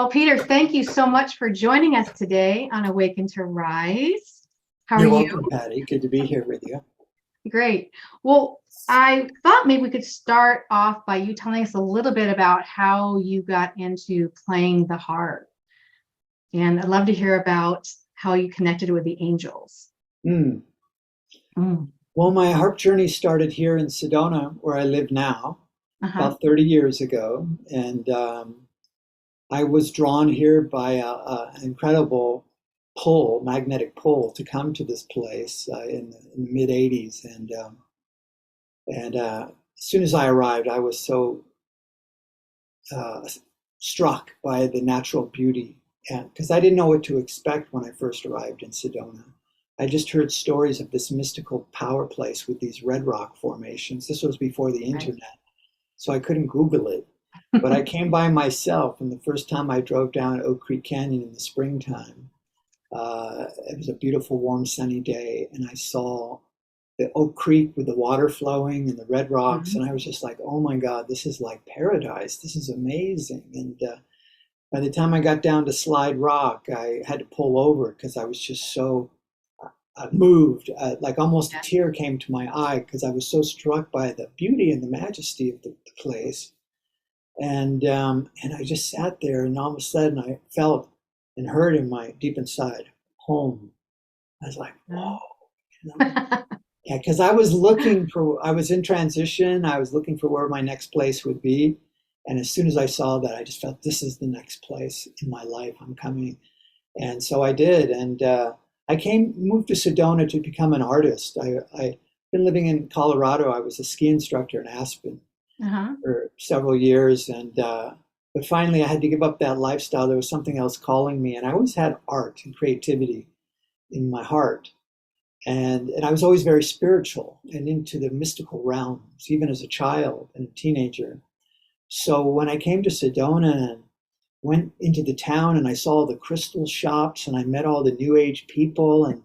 Well, Peter, thank you so much for joining us today on Awaken to Rise. How are You're you? welcome, Patty. Good to be here with you. Great. Well, I thought maybe we could start off by you telling us a little bit about how you got into playing the harp. And I'd love to hear about how you connected with the angels. Mm. Mm. Well, my harp journey started here in Sedona, where I live now, Uh-huh. about 30 years ago. And I was drawn here by an incredible pull, magnetic pull, to come to this place in the mid 80s. And as soon as I arrived, I was so uh, struck by the natural beauty, and because I didn't know what to expect when I first arrived in Sedona. I just heard stories of this mystical power place with these red rock formations. This was before the Right. internet, so I couldn't Google it. But I came by myself, and the first time I drove down Oak Creek Canyon in the springtime, it was a beautiful, warm, sunny day, and I saw the Oak Creek with the water flowing and the red rocks, Mhm. and I was just like, "Oh my God, this is like paradise! This is amazing!" And by the time I got down to Slide Rock, I had to pull over because I was just so moved. Like almost a Yeah. tear came to my eye because I was so struck by the beauty and the majesty of the place. And I just sat there, and all of a sudden I felt and heard in my deep inside, home. I was like, whoa, you know? Yeah, because I was in transition. I was looking for where my next place would be. And as soon as I saw that, I just felt this is the next place in my life. I'm coming. And so I did. And moved to Sedona to become an artist. I've been living in Colorado. I was a ski instructor in Aspen Uh-huh. for several years. But finally, I had to give up that lifestyle. There was something else calling me. And I always had art and creativity in my heart. And I was always very spiritual and into the mystical realms, even as a child and a teenager. So when I came to Sedona and went into the town and I saw the crystal shops and I met all the new age people and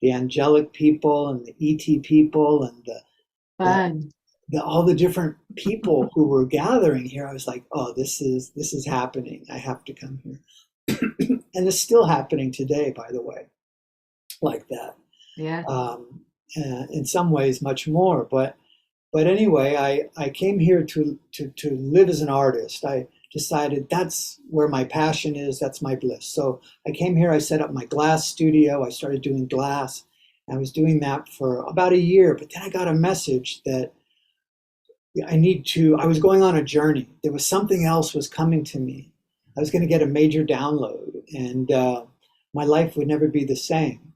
the angelic people and the ET people and the, Fun. all the different people who were gathering here, I was like, oh, this is happening. I have to come here. And it's still happening today, by the way, like that. Yeah. Um, in some ways, much more. But anyway, I came here to live as an artist. I decided that's where my passion is. That's my bliss. So I came here. I set up my glass studio. I started doing glass. I was doing that for about a year. But then I got a message that I was going on a journey. There was something else was coming to me. I was going to get a major download, and my life would never be the same.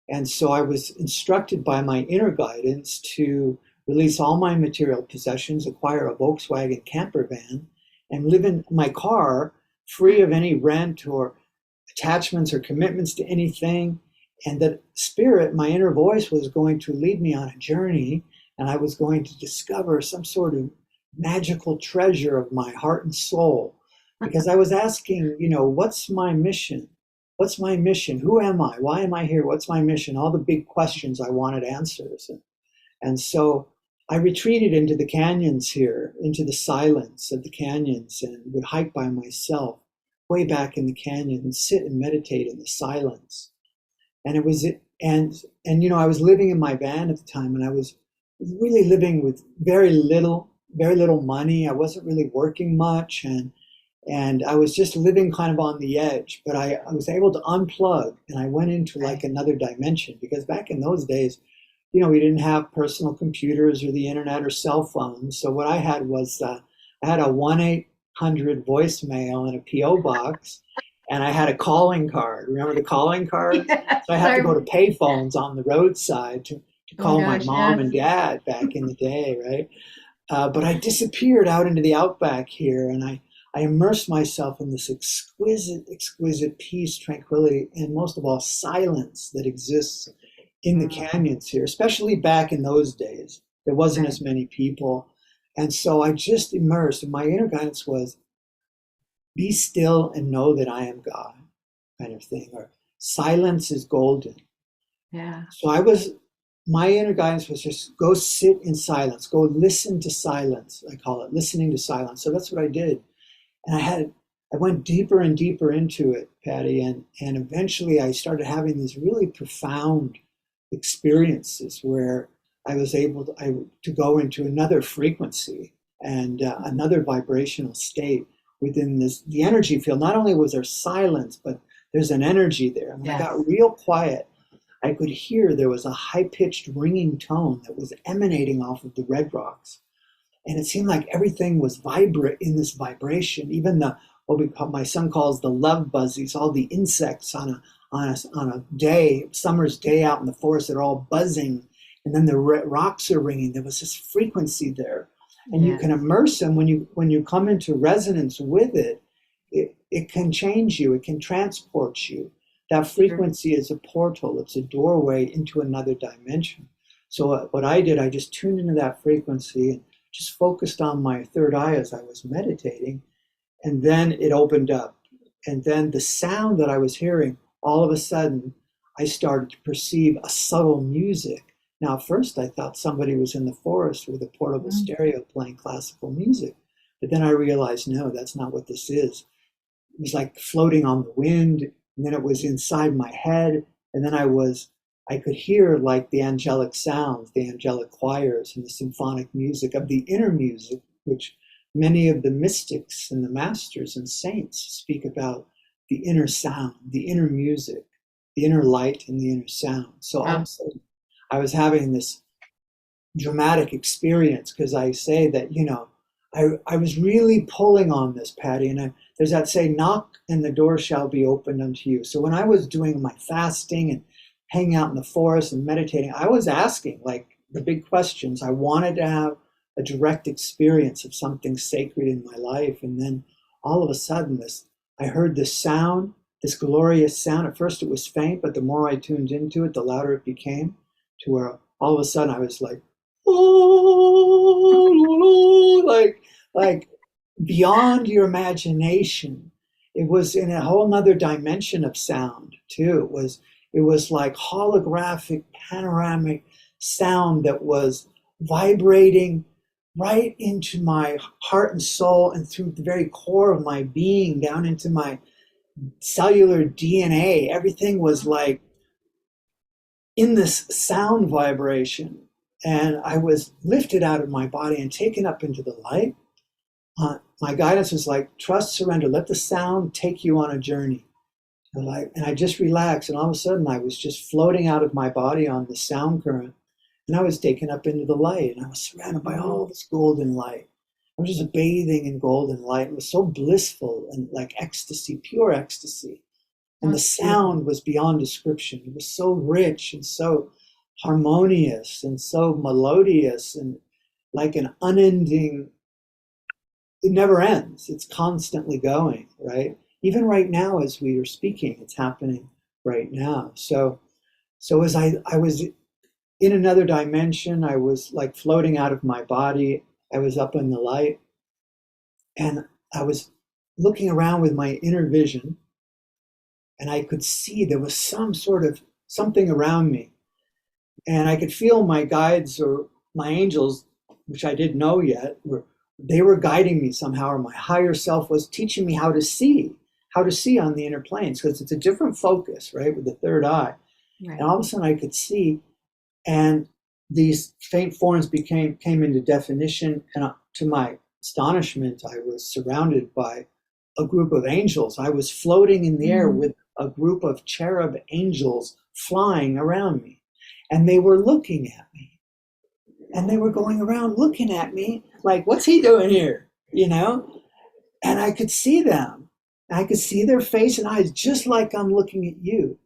And so I was instructed by my inner guidance to release all my material possessions, acquire a Volkswagen camper van, and live in my car free of any rent or attachments or commitments to anything. And that spirit, my inner voice, was going to lead me on a journey, and I was going to discover some sort of magical treasure of my heart and soul. Because I was asking, what's my mission? What's my mission? Who am I? Why am I here? What's my mission? All the big questions I wanted answers. And so I retreated into the canyons here, into the silence of the canyons, and would hike by myself way back in the canyon and sit and meditate in the silence. And it was I was living in my van at the time, and I was really living with very little money. I wasn't really working much, and I was just living kind of on the edge. But I was able to unplug, and I went into like Right. another dimension, because back in those days, we didn't have personal computers or the internet or cell phones. So what I had was I had a 1-800 voicemail and a PO box, and I had a calling card. Remember the calling cards? Yes. So I had to go to payphones on the roadside to Oh my call my gosh, mom yes. and dad back in the day, right? But I disappeared out into the outback here, and I immersed myself in this exquisite peace, tranquility, and most of all, silence that exists in the Mm. canyons here, especially back in those days. There wasn't Right. as many people. And so I just immersed, and my inner guidance was, be still and know that I am God, kind of thing, or silence is golden. Yeah. So my inner guidance was just go sit in silence, go listen to silence. I call it listening to silence. So that's what I did. And I had I went deeper and deeper into it, Patty, and eventually I started having these really profound experiences where I was able to go into another frequency and another vibrational state within this the energy field. Not only was there silence, but there's an energy there. And when I Yes. got real quiet, I could hear there was a high-pitched ringing tone that was emanating off of the red rocks, and it seemed like everything was vibrant in this vibration. Even the what we call my son calls the love buzzies, all the insects on a day, summer's day out in the forest, they're all buzzing, and then the rocks are ringing. There was this frequency there, and you can Yes. immerse them when you come into resonance with it. It can change you. It can transport you. That True. frequency is a portal. It's a doorway into another dimension. So what I did, I just tuned into that frequency and just focused on my third eye as I was meditating, and then it opened up. And then the sound that I was hearing, all of a sudden, I started to perceive a subtle music. Now, at first, I thought somebody was in the forest with a portable Mm. stereo playing classical music. But then I realized, no, that's not what this is. It was like floating on the wind, and then it was inside my head, and then I could hear like the angelic sounds, the angelic choirs, and the symphonic music of the inner music, which many of the mystics and the masters and saints speak about the inner sound, the inner music, the inner light, and the inner sound. So all of a Wow. sudden, I was having this dramatic experience because I say that, I was really pulling on this, Patty. And there's that say, knock and the door shall be opened unto you. So when I was doing my fasting and hanging out in the forest and meditating, I was asking like the big questions. I wanted to have a direct experience of something sacred in my life. And then all of a sudden, I heard this sound, this glorious sound. At first it was faint, but the more I tuned into it, the louder it became, to where all of a sudden I was like, oh, like beyond your imagination. It was in a whole nother dimension of sound too. It was like holographic, panoramic sound that was vibrating right into my heart and soul and through the very core of my being, down into my cellular DNA. Everything was like in this sound vibration. And I was lifted out of my body and taken up into the light. My guidance was like, trust, surrender, let the sound take you on a journey. And I just relaxed. And all of a sudden, I was just floating out of my body on the sound current. And I was taken up into the light. And I was surrounded by Mm. all this golden light. I was just bathing in golden light. It was so blissful and like ecstasy, pure ecstasy. And the That's beautiful. sound was beyond description. It was so rich and so harmonious and so melodious and like an unending, it never ends. It's constantly going, right? Even right now, as we are speaking, it's happening right now. So as I was in another dimension, I was like floating out of my body. I was up in the light, and I was looking around with my inner vision, and I could see there was some sort of something around me, and I could feel my guides or my angels, which I didn't know yet, they were guiding me somehow, or my higher self was teaching me how to see on the inner planes, because it's a different focus, right, with the third eye. And Right. all of a sudden I could see, and these faint forms came into definition, and to my astonishment, I was surrounded by a group of angels. I was floating in the air Mm. with a group of cherub angels flying around me, and they were looking at me, and they were going around looking at me like, what's he doing here, and I could see them. I could see their face and eyes just like I'm looking at you.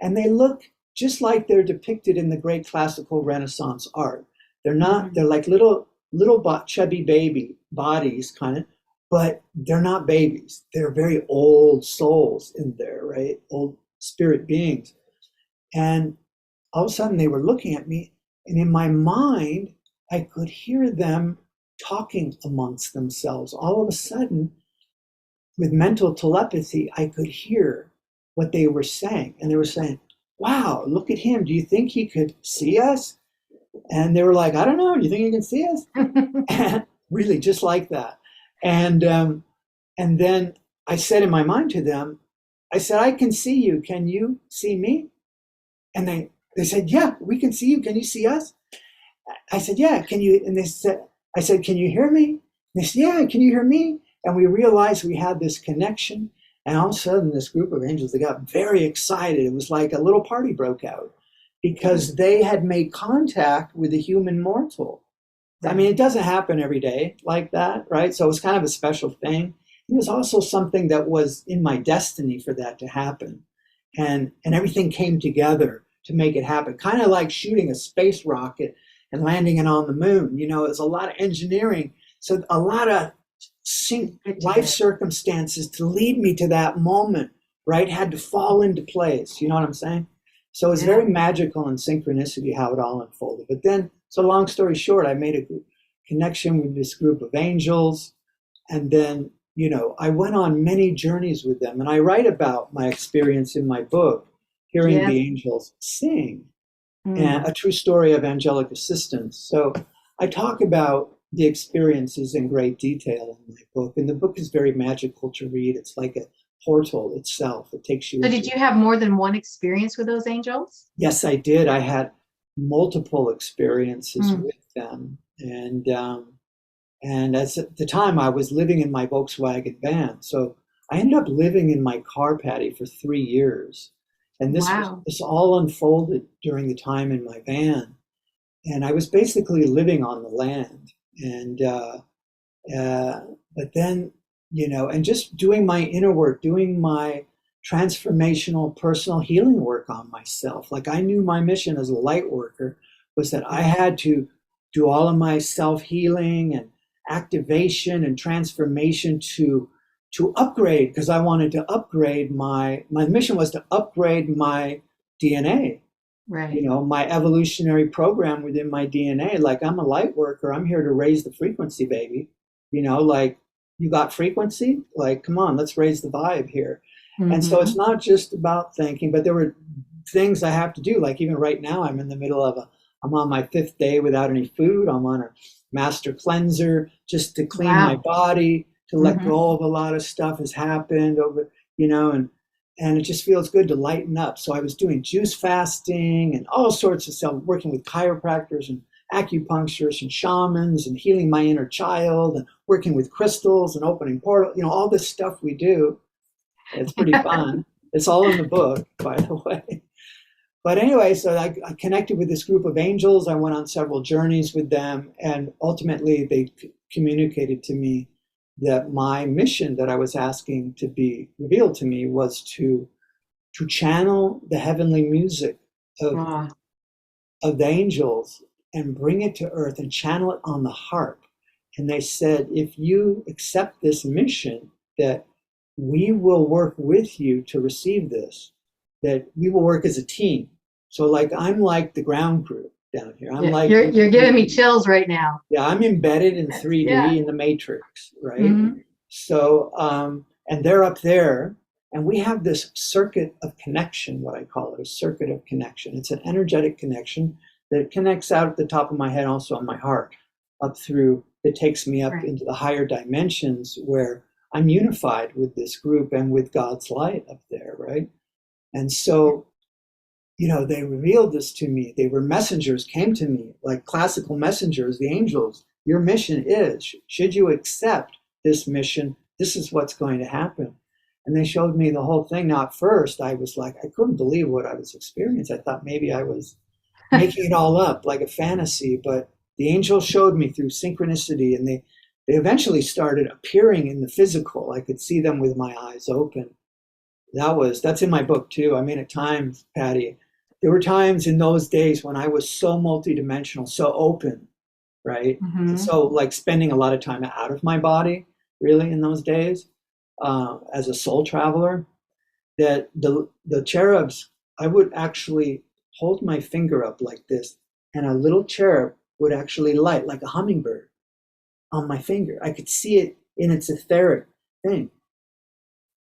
And they look just like they're depicted in the great classical Renaissance art. They're not, Mhm. they're like little chubby baby bodies, kind of, but they're not babies. They're very old souls in there, right? Old spirit beings. And all of a sudden they were looking at me, and in my mind, I could hear them talking amongst themselves. All of a sudden, with mental telepathy, I could hear what they were saying. And they were saying, wow, look at him. Do you think he could see us? And they were like, I don't know. Do you think he can see us? Really, just like that. And and then I said in my mind to them, I said, I can see you. Can you see me? And they said, yeah, we can see you. Can you see us? I said, yeah, can you? And I said, can you hear me? And they said, yeah, can you hear me? And we realized we had this connection. And all of a sudden, this group of angels, they got very excited. It was like a little party broke out because they had made contact with a human mortal. I mean, it doesn't happen every day like that, right? So it was kind of a special thing. It was also something that was in my destiny for that to happen. And everything came together to make it happen. Kind of like shooting a space rocket and landing it on the moon. You know, it's a lot of engineering. So a lot of life circumstances to lead me to that moment, right? Had to fall into place. You know what I'm saying? So it's very magical and synchronicity how it all unfolded. But then, so long story short, I made a connection with this group of angels. And then, you know, I went on many journeys with them. And I write about my experience in my book, Hearing the Angels Sing, and a true story of angelic assistance. So I talk about the experiences in great detail in my book. And the book is very magical to read. It's like a portal itself. It takes you. So did you have more than one experience with those angels? Yes, I did. I had multiple experiences with them. And at the time I was living in my Volkswagen van. So I ended up living in my car, Patti, for 3 years. And this all unfolded during the time in my van. And I was basically living on the land. And but then, you know, and just doing my inner work, doing my transformational personal healing work on myself. Like I knew my mission as a light worker was that I had to do all of my self-healing and activation and transformation to upgrade, because I wanted to upgrade my mission was to upgrade my DNA. Right. You know, my evolutionary program within my DNA. Like I'm a light worker. I'm here to raise the frequency, baby. You know, like you got frequency? Like, come on, let's raise the vibe here. And so it's not just about thinking, but there were things I have to do. Like even right now, I'm in the middle of I'm on my 5th day without any food. I'm on a master cleanser just to clean my body, to let go of a lot of stuff has happened over, you know, and it just feels good to lighten up. So I was doing juice fasting and all sorts of stuff, working with chiropractors and acupuncturists and shamans and healing my inner child and working with crystals and opening portals, you know, all this stuff we do. It's pretty fun. It's all in the book, by the way. But anyway, so I connected with this group of angels. I went on several journeys with them. And ultimately, they communicated to me that my mission that I was asking to be revealed to me was to channel the heavenly music of the angels and bring it to earth and channel it on the harp. And they said, if you accept this mission, that we will work with you to receive this, that we will work as a team. So like, I'm like the ground crew down here. I'm like, you're giving me chills right now. Yeah, I'm embedded in 3D in the matrix, right? So, and they're up there, and we have this circuit of connection, what I call it, a circuit of connection. It's an energetic connection that connects out at the top of my head, also on my heart, up through, it takes me up into the higher dimensions where I'm unified with this group and with God's light up there, right? And so, you know, they revealed this to me. They were messengers, came to me, like classical messengers, the angels. Your mission is, should you accept this mission, this is what's going to happen. And they showed me the whole thing. Now, at first, I was like, I couldn't believe what I was experiencing. I thought maybe I was making it all up, like a fantasy. But the angels showed me through synchronicity, and they eventually started appearing in the physical. I could see them with my eyes open. That's in my book too. I mean, at times, Patti, there were times in those days when I was so multidimensional, so open, right? So like spending a lot of time out of my body, really, in those days, as a soul traveler, that the cherubs, I would actually hold my finger up like this, and a little cherub would actually light like a hummingbird on my finger. I could see it in its etheric thing.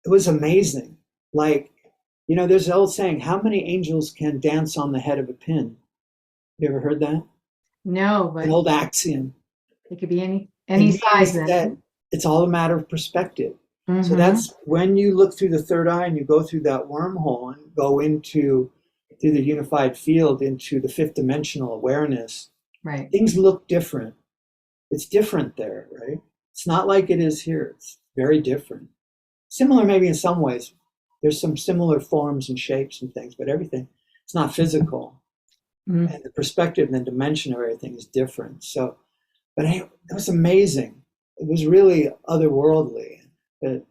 It was amazing. Like, you know, there's an old saying, how many angels can dance on the head of a pin? You ever heard that? No, but an old axiom. it could be any size. That it's all a matter of perspective. So Mm-hmm. that's when you look through the third eye and you go through that wormhole and go into through the unified field into the fifth dimensional awareness. Right. Things look different. It's different there, right? It's not like it is here. It's very different. Similar, maybe in some ways. There's some similar forms and shapes and things, but everything, it's not physical. Mm-hmm. And the perspective and the dimension of everything is different. So, but hey, it was amazing. It was really otherworldly. But,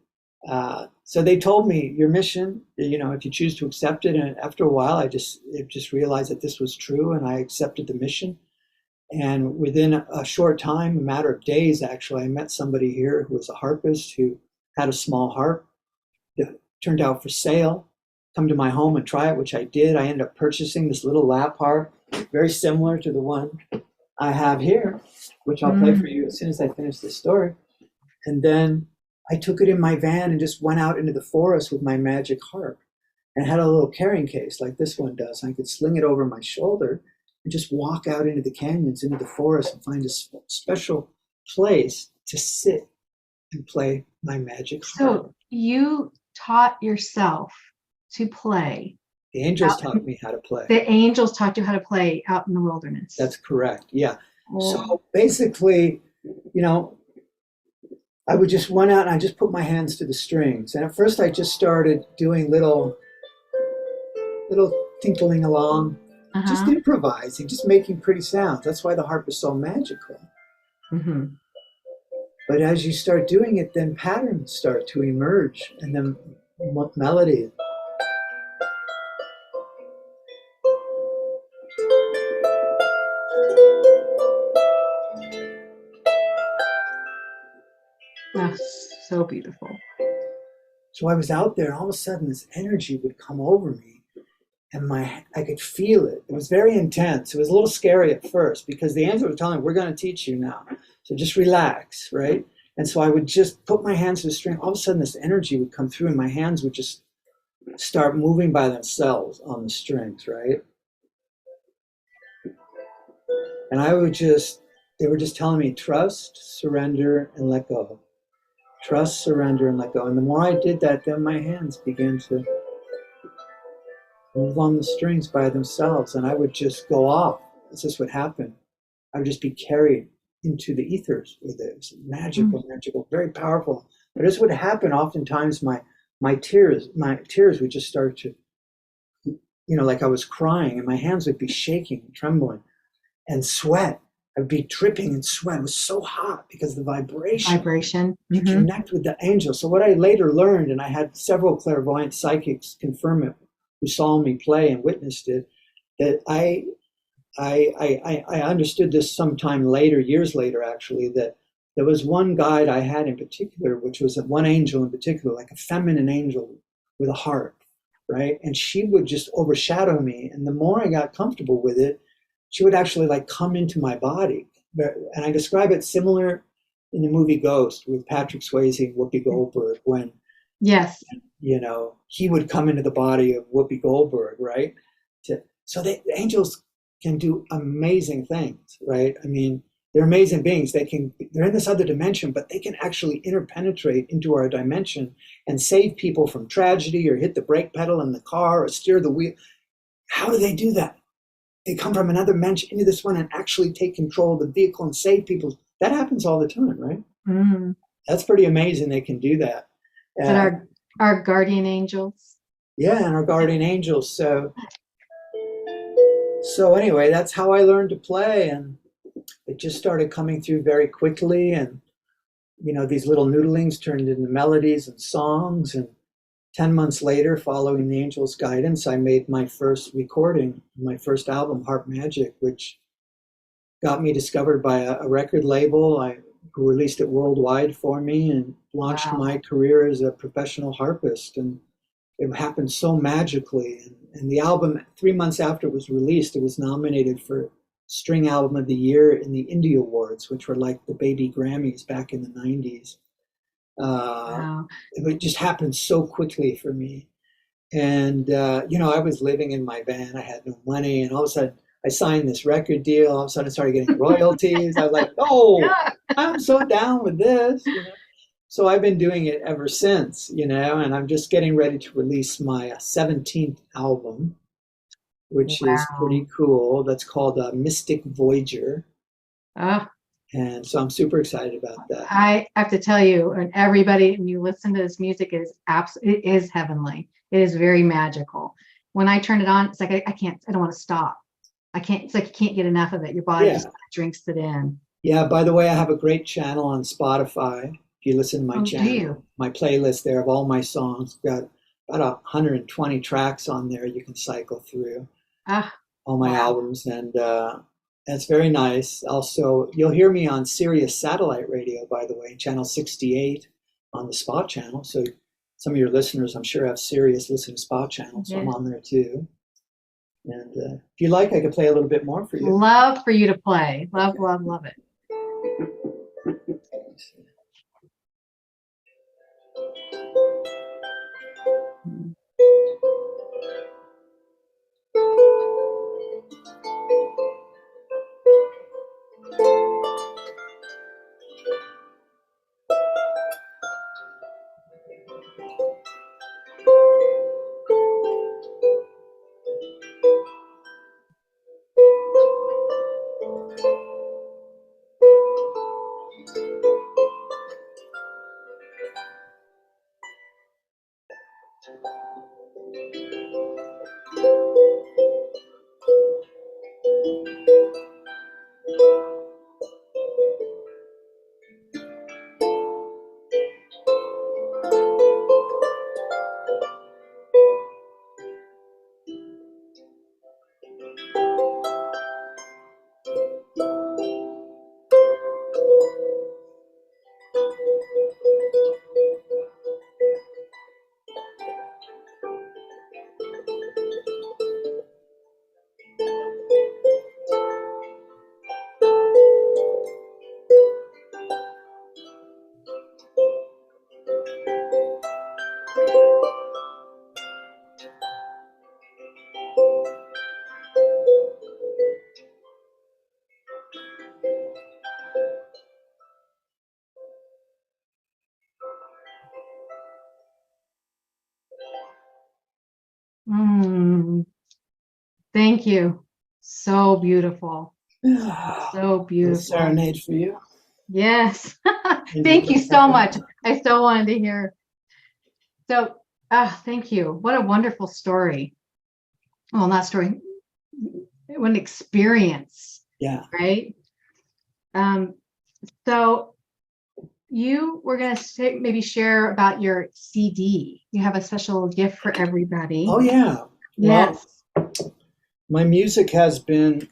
so they told me your mission, if you choose to accept it. And after a while, I just realized that this was true, and I accepted the mission. And within a short time, a matter of days, actually, I met somebody here who was a harpist who had a small harp that turned out for sale. Come to my home and try it, which I did. I ended up purchasing this little lap harp, very similar to the one I have here, which I'll play for you as soon as I finish this story. And then I took it in my van and just went out into the forest with my magic harp and had a little carrying case like this one does. I could sling it over my shoulder and just walk out into the canyons, into the forest, and find a special place to sit and play my magic harp. So you taught yourself to play. The angels taught me how to play. The angels taught you how to play out in the wilderness. That's correct. Yeah. Oh. So basically, I would just run out and I just put my hands to the strings. And at first I just started doing little tinkling along, just improvising, just making pretty sounds. That's why the harp is so magical. Mm-hmm. But as you start doing it, then patterns start to emerge, and then melody. That's so beautiful. So I was out there, and all of a sudden this energy would come over me, and I could feel it. It was very intense. It was a little scary at first because the angels were telling me, we're going to teach you now. So just relax, right? And so I would just put my hands to the string. All of a sudden this energy would come through and my hands would just start moving by themselves on the strings, right? And they were just telling me, trust, surrender, and let go. Trust, surrender, and let go. And the more I did that, then my hands began to move on the strings by themselves. And I would just go off. That's just what happened. I would just be carried into the ethers with it. It was magical, very powerful. But this would happen oftentimes. My tears would just start to, like I was crying, and my hands would be shaking, trembling, and sweat. I'd be dripping in sweat. It was so hot because the vibration. You connect with the angel. So what I later learned, and I had several clairvoyant psychics confirm it, who saw me play and witnessed it, that I understood this sometime later, years later actually, that there was one guide I had in particular, which was one angel in particular, like a feminine angel with a harp, right? And she would just overshadow me. And the more I got comfortable with it, she would actually like come into my body. And I describe it similar in the movie Ghost with Patrick Swayze and Whoopi Goldberg when, yes, he would come into the body of Whoopi Goldberg, right? So the angels can do amazing things, right? I mean, they're amazing beings. They're in this other dimension, but they can actually interpenetrate into our dimension and save people from tragedy or hit the brake pedal in the car or steer the wheel. How do they do that? They come from another dimension into this one and actually take control of the vehicle and save people. That happens all the time, right? Mm. That's pretty amazing. They can do that. And our guardian angels. Yeah, and our guardian angels. So anyway, that's how I learned to play, and it just started coming through very quickly. And these little noodlings turned into melodies and songs. And 10 months later, following the angels' guidance, I made my first recording, my first album, Harp Magic, which got me discovered by a record label who released it worldwide for me and launched my career as a professional harpist. And it happened so magically. And the album, 3 months after it was released, it was nominated for String Album of the Year in the Indie Awards, which were like the baby Grammys back in the 90s. It just happened so quickly for me. And, I was living in my van. I had no money. And all of a sudden, I signed this record deal. All of a sudden, I started getting royalties. I was like, oh, I'm so down with this. So I've been doing it ever since, and I'm just getting ready to release my 17th album, which is Wow. pretty cool. That's called Mystic Voyager. Oh, And so I'm super excited about that. I have to tell you, and everybody, when you listen to this music, it is heavenly. It is very magical. When I turn it on, it's like I can't, I don't want to stop. I can't, it's like you can't get enough of it. Your body just Yeah. kind of drinks it in. Yeah. By the way, I have a great channel on Spotify. If you listen to my Oh, do channel, you? my playlist there of all my songs, got about 120 tracks on there you can cycle through. Ah, All my wow. albums, and that's very nice. Also, you'll hear me on Sirius Satellite Radio, by the way, channel 68 on the Spot channel. So some of your listeners, I'm sure, have Sirius listening Spot channel, so I'm Yes. on there too. And if you like, I could play a little bit more for you. Love for you to play. Love, Okay. love, love it. Mm. Mm. Thank you. So beautiful. So Little beautiful. serenade for you. Yes. Maybe a Thank you little so peppermint. much. I still wanted to hear. So, thank you. What a wonderful story. Well, not story, an experience, Yeah. right? Um, so you were going to maybe share about your CD. You have a special gift for everybody. Oh yeah. Well, Yes. my music has been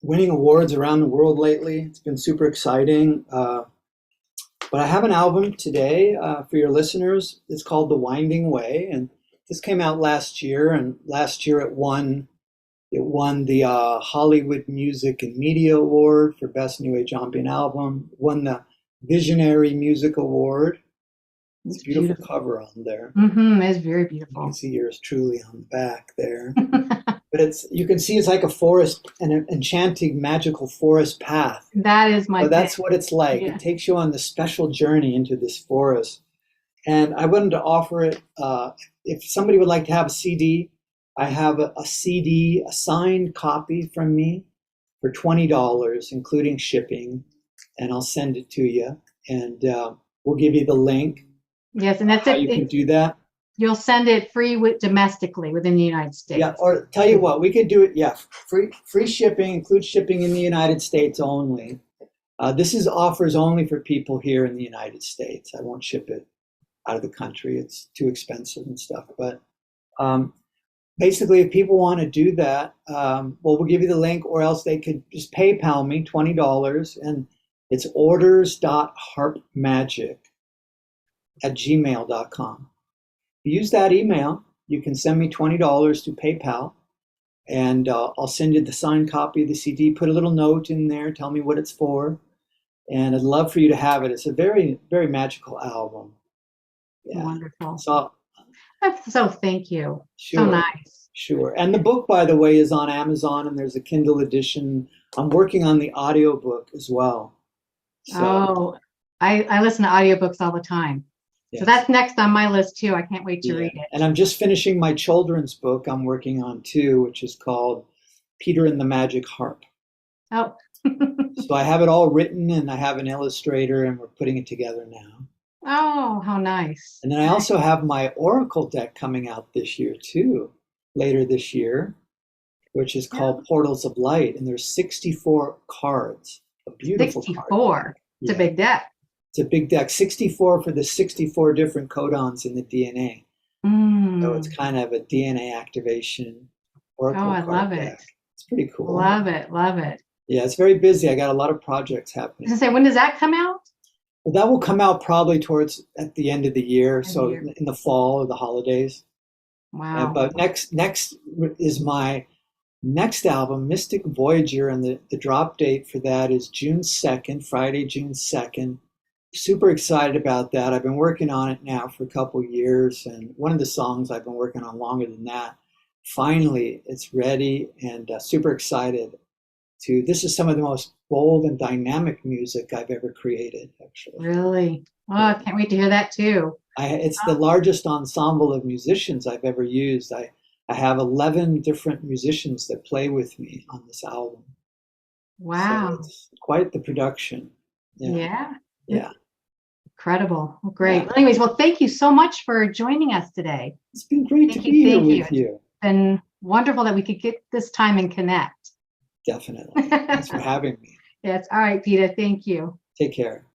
winning awards around the world lately. It's been super exciting. But I have an album today for your listeners. It's called The Winding Way, and this came out last year. And last year it won the Hollywood Music and Media Award for Best New Age Ambient Album. It won the Visionary Music Award. It's a It's beautiful beautiful. cover on there. It's very You can beautiful. see yours truly on the back there. But you can see it's like a forest, an enchanting, magical forest path. That is my So thing. that's what it's like. Yeah. It takes you on this special journey into this forest. And I wanted to offer it. If somebody would like to have a CD, I have a CD, a signed copy from me for $20, including shipping, and I'll send it to you. And we'll give you the link Yes, and that's how it. you can do that. You'll send it free domestically within the United Yeah, States. or tell you what, we could do it. Yeah, free shipping, includes shipping in the United States only. This is offers only for people here in the United States. I won't ship it out of the country. It's too expensive and stuff. But um, basically, if people want to do that, well, we'll give you the link, or else they could just PayPal me $20, and it's orders.harpmagic@gmail.com. If you use that email, you can send me $20 to PayPal, and I'll send you the signed copy of the CD. Put a little note in there, tell me what it's for, and I'd love for you to have it. It's a very, very magical album. Yeah. Wonderful. So So thank you. So sure, nice. sure. And the book, by the way, is on Amazon, and there's a Kindle edition. I'm working on the audio book as well. So Oh, I listen to audiobooks all the time. So Yes. that's next on my list too. I can't wait to Yeah. read it. And I'm just finishing my children's book I'm working on too, which is called Peter and the Magic Harp. Oh. So I have it all written and I have an illustrator and we're putting it together now. Oh, how nice. And then I also have my Oracle deck coming out this year too, later this year, which is called Portals of Light. And there's 64 cards, a beautiful 64. card. It's a big deck. It's a big deck, 64 for the 64 different codons in the DNA. So it's kind of a DNA activation Oracle I card love deck. it. It's pretty cool. Love it. Love it. Yeah, it's very busy. I got a lot of projects happening. I was gonna say, when does that come out? Well, that will come out probably towards at the end of the year, so in the fall or the holidays. Wow. But next is my next album, Mystic Voyager, and the drop date for that is June 2nd, Friday, June 2nd. Super excited about that. I've been working on it now for a couple years, and one of the songs I've been working on longer than that. Finally, it's ready, and super excited this is some of the most bold and dynamic music I've ever created, actually. Really? Oh, I can't wait to hear that too. It's the largest ensemble of musicians I've ever used. I have 11 different musicians that play with me on this album. Wow. So it's quite the production. Yeah. Yeah. Incredible. Well, great. Well, anyways, well, thank you so much for joining us today. It's been great to be here with you. It's been wonderful that we could get this time and connect. Definitely. Thanks for having me. Yes. All right, Peter. Thank you. Take care.